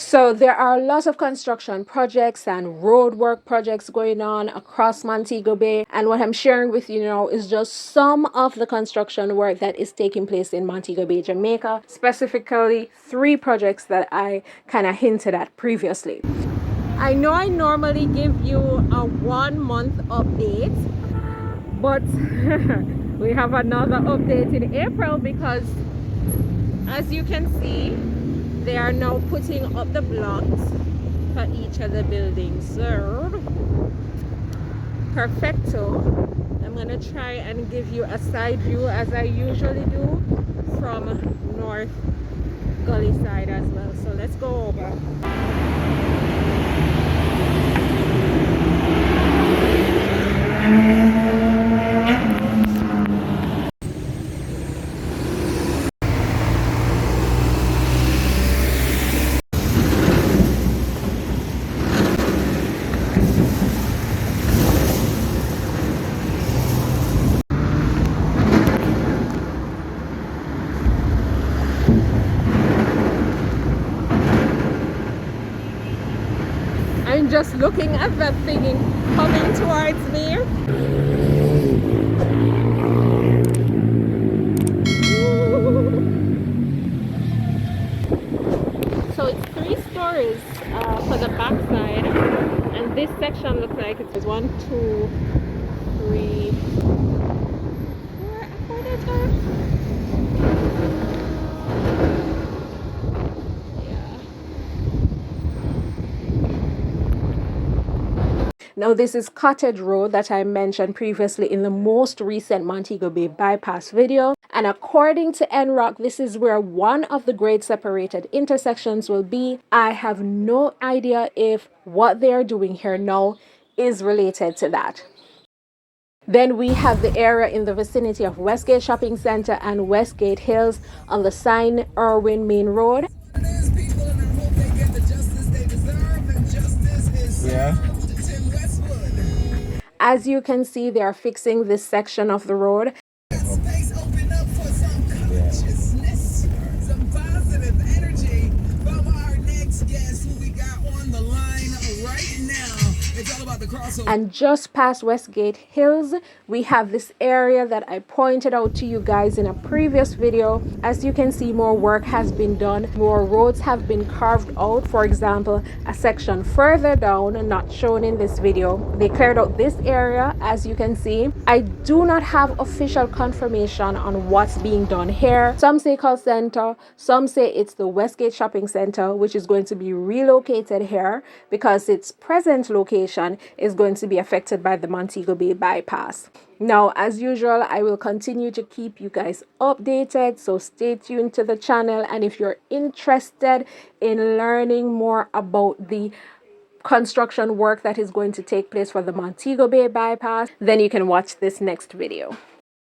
So there are lots of construction projects and road work projects going on across Montego Bay. And what I'm sharing with you now is just some of the construction work that is taking place in Montego Bay, Jamaica, specifically 3 projects that I kind of hinted at previously. I know I normally give you a 1-month update, but we have another update in April because, as you can see, they are now putting up the blocks for each of the buildings. So, perfecto. I'm gonna try and give you a side view as I usually do from North Gully side as well. So let's go over. I'm just looking at that thing coming towards me. So it's 3 stories for the back side, and this section looks like it's 1, 2, 3, 4 according. Now this is Cottage Road that I mentioned previously in the most recent Montego Bay bypass video. And according to NROC, this is where one of the grade separated intersections will be. I have no idea if what they are doing here now is related to that. Then we have the area in the vicinity of Westgate Shopping Center and Westgate Hills on the Sign Irwin Main Road. Yeah. As you can see, they are fixing this section of the road. Space open up for some consciousness, some positive energy from our next guest who we got on the line right now. It's all about the crossover. And just past Westgate Hills, we have this area that I pointed out to you guys in a previous video. As you can see, more work has been done. More roads have been carved out. For example, a section further down, not shown in this video, they cleared out this area, as you can see. I do not have official confirmation on what's being done here. Some say call center, some say it's the Westgate Shopping Center, which is going to be relocated here because its present location is going to be affected by the Montego Bay bypass. Now, as usual, I will continue to keep you guys updated, so stay tuned to the channel. And if you're interested in learning more about the construction work that is going to take place for the Montego Bay bypass, then you can watch this next video.